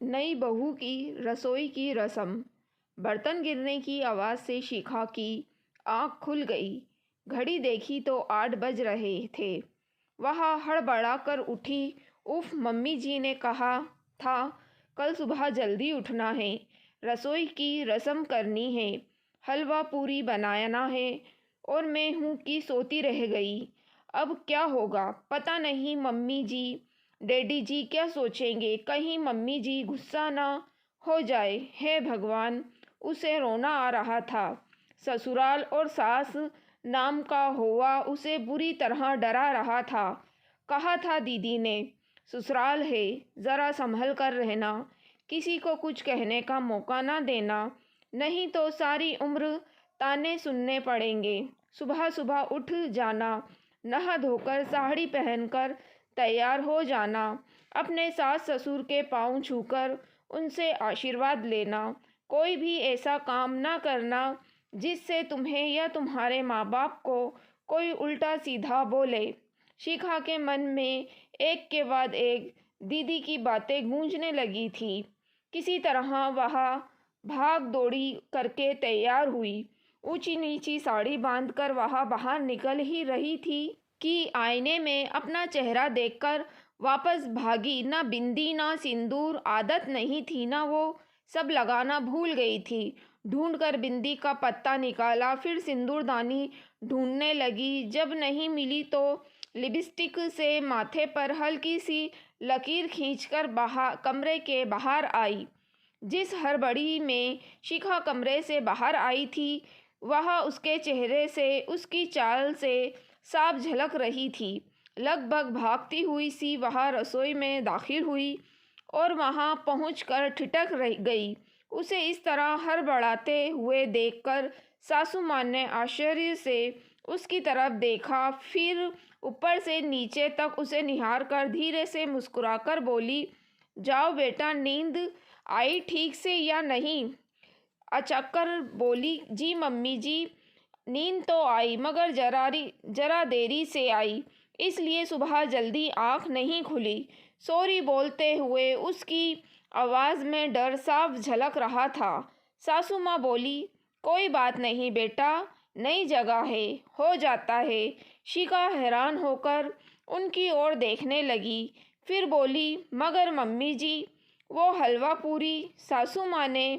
नई बहू की रसोई की रस्म। बर्तन गिरने की आवाज़ से शिखा की आंख खुल गई। घड़ी देखी तो 8 बज रहे थे। वह हड़बड़ाकर उठी। उफ, मम्मी जी ने कहा था कल सुबह जल्दी उठना है, रसोई की रस्म करनी है, हलवा पूरी बनाना है, और मैं हूँ कि सोती रह गई। अब क्या होगा पता नहीं। मम्मी जी डैडी जी क्या सोचेंगे, कहीं मम्मी जी गुस्सा ना हो जाए। हे भगवान, उसे रोना आ रहा था। ससुराल और सास नाम का होवा उसे बुरी तरह डरा रहा था। कहा था दीदी ने, ससुराल है, ज़रा संभल कर रहना, किसी को कुछ कहने का मौका ना देना, नहीं तो सारी उम्र ताने सुनने पड़ेंगे। सुबह सुबह उठ जाना, नहा धोकर साड़ी पहनकर तैयार हो जाना, अपने सास ससुर के पाँव छूकर उनसे आशीर्वाद लेना, कोई भी ऐसा काम ना करना जिससे तुम्हें या तुम्हारे माँ बाप को कोई उल्टा सीधा बोले। शिखा के मन में एक के बाद एक दीदी की बातें गूंजने लगी थी। किसी तरह वह भाग दौड़ी करके तैयार हुई। ऊंची नीची साड़ी बांधकर वह बाहर निकल ही रही थी कि आईने में अपना चेहरा देखकर वापस भागी। ना बिंदी ना सिंदूर, आदत नहीं थी ना, वो सब लगाना भूल गई थी। ढूंढकर बिंदी का पत्ता निकाला, फिर सिंदूरदानी ढूंढने लगी। जब नहीं मिली तो लिपस्टिक से माथे पर हल्की सी लकीर खींचकर कमरे के बाहर आई। जिस हड़बड़ी में शिखा कमरे से बाहर आई थी, वह उसके चेहरे से, उसकी चाल से साफ झलक रही थी। लगभग भागती हुई सी वह रसोई में दाखिल हुई और वहां पहुंचकर ठिठक गई। उसे इस तरह हड़बड़ाते हुए देखकर सासू माँ ने आश्चर्य से उसकी तरफ देखा, फिर ऊपर से नीचे तक उसे निहार कर धीरे से मुस्कुराकर बोली, जाओ बेटा, नींद आई ठीक से या नहीं? अचक्कर बोली, जी मम्मी जी, नींद तो आई, मगर जरा देरी से आई, इसलिए सुबह जल्दी आँख नहीं खुली। सॉरी बोलते हुए उसकी आवाज़ में डर साफ झलक रहा था। सासू माँ बोली, कोई बात नहीं बेटा, नई जगह है, हो जाता है। शिखा हैरान होकर उनकी ओर देखने लगी, फिर बोली, मगर मम्मी जी वो हलवा पूरी। सासू माँ ने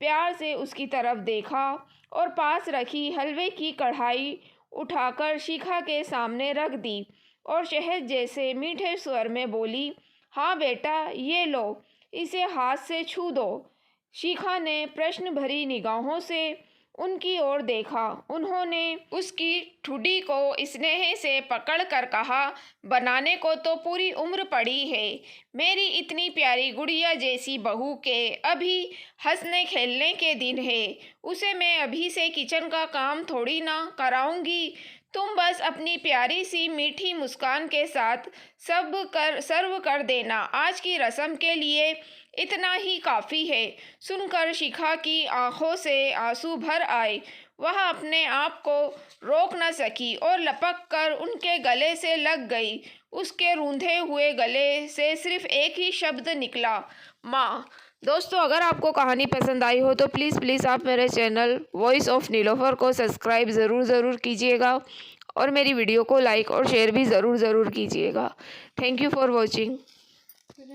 प्यार से उसकी तरफ देखा और पास रखी हलवे की कढ़ाई उठाकर शिखा के सामने रख दी और शहद जैसे मीठे स्वर में बोली, हाँ बेटा, ये लो, इसे हाथ से छू दो। शिखा ने प्रश्न भरी निगाहों से उनकी ओर देखा। उन्होंने उसकी ठुड्डी को स्नेह से पकड़कर कहा, बनाने को तो पूरी उम्र पड़ी है, मेरी इतनी प्यारी गुड़िया जैसी बहू के अभी हंसने खेलने के दिन है, उसे मैं अभी से किचन का काम थोड़ी ना कराऊंगी। तुम बस अपनी प्यारी सी मीठी मुस्कान के साथ सर्व कर देना, आज की रस्म के लिए इतना ही काफ़ी है। सुनकर शिखा की आंखों से आंसू भर आए। वह अपने आप को रोक न सकी और लपक कर उनके गले से लग गई। उसके रूंधे हुए गले से सिर्फ एक ही शब्द निकला, माँ। दोस्तों, अगर आपको कहानी पसंद आई हो तो प्लीज़ आप मेरे चैनल वॉइस ऑफ नीलोफर को सब्सक्राइब ज़रूर कीजिएगा और मेरी वीडियो को लाइक और शेयर भी ज़रूर कीजिएगा। Thank you for watching.